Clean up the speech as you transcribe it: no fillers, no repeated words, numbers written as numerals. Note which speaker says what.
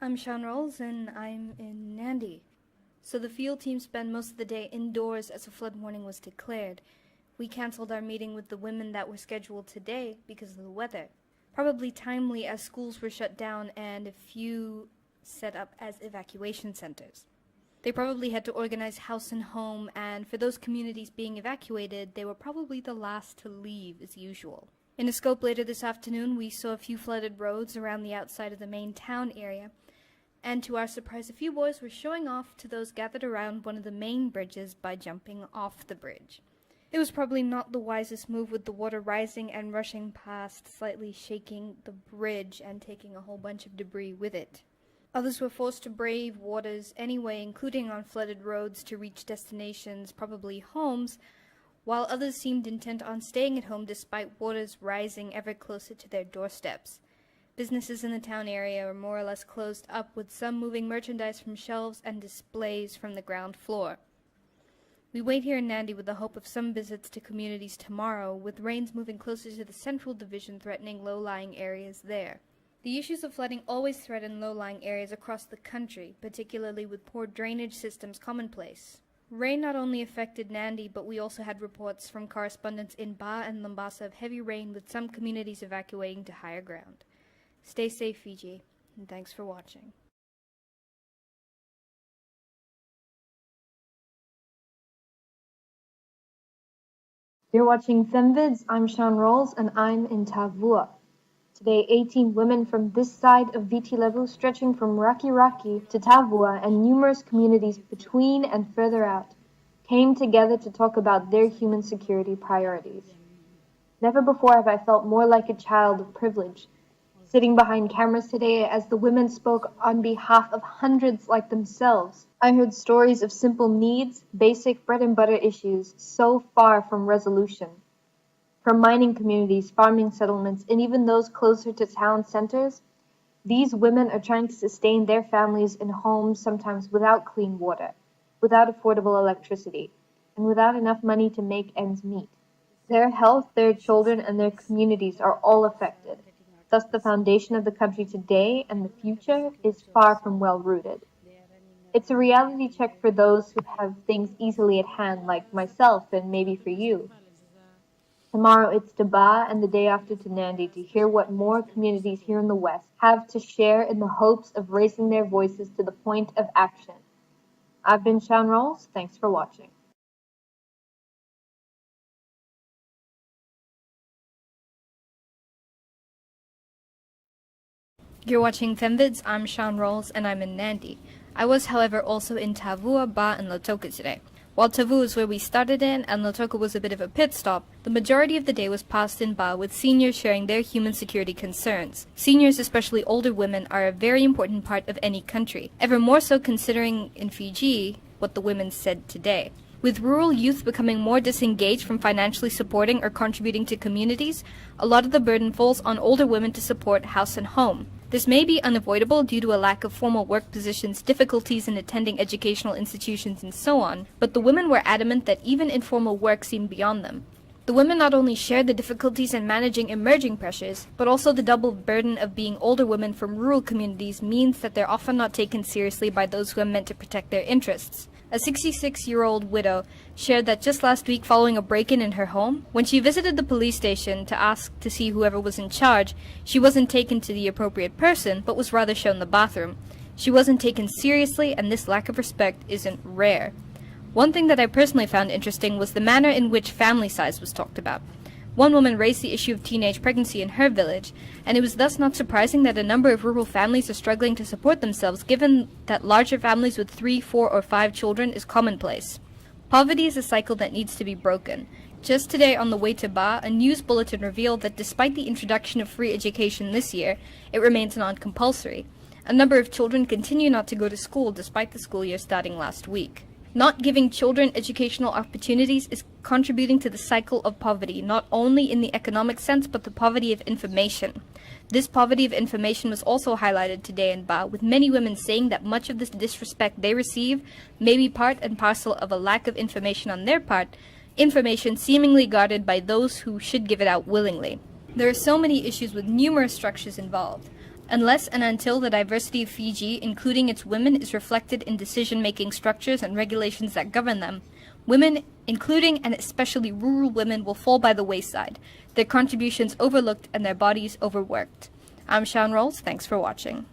Speaker 1: I'm Sian Rolls and I'm in Nadi. So the field team spent most of the day indoors as a flood warning was declared. We cancelled our meeting with the women that were scheduled today because of the weather. Probably timely as schools were shut down and a few set up as evacuation centers. They probably had to organize house and home, and for those communities being evacuated, they were probably the last to leave as usual. In a scope later this afternoon, we saw a few flooded roads around the outside of the main town area, and to our surprise, a few boys were showing off to those gathered around one of the main bridges by jumping off the bridge. It was probably not the wisest move, with the water rising and rushing past, slightly shaking the bridge and taking a whole bunch of debris with it. Others were forced to brave waters anyway, including on flooded roads to reach destinations, probably homes, while others seemed intent on staying at home despite waters rising ever closer to their doorsteps. Businesses in the town area are more or less closed up, with some moving merchandise from shelves and displays from the ground floor. We wait here in Nadi with the hope of some visits to communities tomorrow, with rains moving closer to the central division threatening low-lying areas there. The issues of flooding always threaten low-lying areas across the country, particularly with poor drainage systems commonplace. Rain not only affected Nadi, but we also had reports from correspondents in Ba and Lambasa of heavy rain, with some communities evacuating to higher ground. Stay safe, Fiji, and thanks for watching.
Speaker 2: You're watching FemVids. I'm Sian Rolls and I'm in Tavua. Today, 18 women from this side of Viti Levu, stretching from Raki Raki to Tavua and numerous communities between and further out, came together to talk about their human security priorities. Never before have I felt more like a child of privilege, sitting behind cameras today as the women spoke on behalf of hundreds like themselves. I heard stories of simple needs, basic bread and butter issues, so far from resolution. From mining communities, farming settlements, and even those closer to town centers, these women are trying to sustain their families in homes sometimes without clean water, without affordable electricity, and without enough money to make ends meet. Their health, their children, and their communities are all affected. Thus, the foundation of the country today and the future is far from well-rooted. It's a reality check for those who have things easily at hand, like myself and maybe for you. Tomorrow it's to Ba and the day after to Nadi, to hear what more communities here in the West have to share in the hopes of raising their voices to the point of action. I've been Sian Rolls. Thanks for watching.
Speaker 1: You're watching FemVids. I'm Sian Rolls and I'm in Nadi. I was, however, also in Tavua, Ba, and Lautoka today. While Tavua is where we started in and Lautoka was a bit of a pit stop, the majority of the day was passed in Ba, with seniors sharing their human security concerns. Seniors, especially older women, are a very important part of any country, ever more so considering in Fiji what the women said today. With rural youth becoming more disengaged from financially supporting or contributing to communities, a lot of the burden falls on older women to support house and home. This may be unavoidable due to a lack of formal work positions, difficulties in attending educational institutions, and so on, but the women were adamant that even informal work seemed beyond them. The women not only shared the difficulties in managing emerging pressures, but also the double burden of being older women from rural communities means that they're often not taken seriously by those who are meant to protect their interests. A 66-year-old widow shared that just last week, following a break-in in her home, when she visited the police station to ask to see whoever was in charge, she wasn't taken to the appropriate person, but was rather shown the bathroom. She wasn't taken seriously, and this lack of respect isn't rare. One thing that I personally found interesting was the manner in which family size was talked about. One woman raised the issue of teenage pregnancy in her village, and it was thus not surprising that a number of rural families are struggling to support themselves, given that larger families with 3, 4, or 5 children is commonplace. Poverty is a cycle that needs to be broken. Just today on the way to Ba, a news bulletin revealed that despite the introduction of free education this year, it remains non-compulsory. A number of children continue not to go to school despite the school year starting last week. Not giving children educational opportunities is contributing to the cycle of poverty, not only in the economic sense, but the poverty of information. This poverty of information was also highlighted today in Ba, with many women saying that much of this disrespect they receive may be part and parcel of a lack of information on their part, information seemingly guarded by those who should give it out willingly. There are so many issues with numerous structures involved. Unless and until the diversity of Fiji, including its women, is reflected in decision-making structures and regulations that govern them, women, including and especially rural women, will fall by the wayside, their contributions overlooked and their bodies overworked. I'm Sian Rolls, thanks for watching.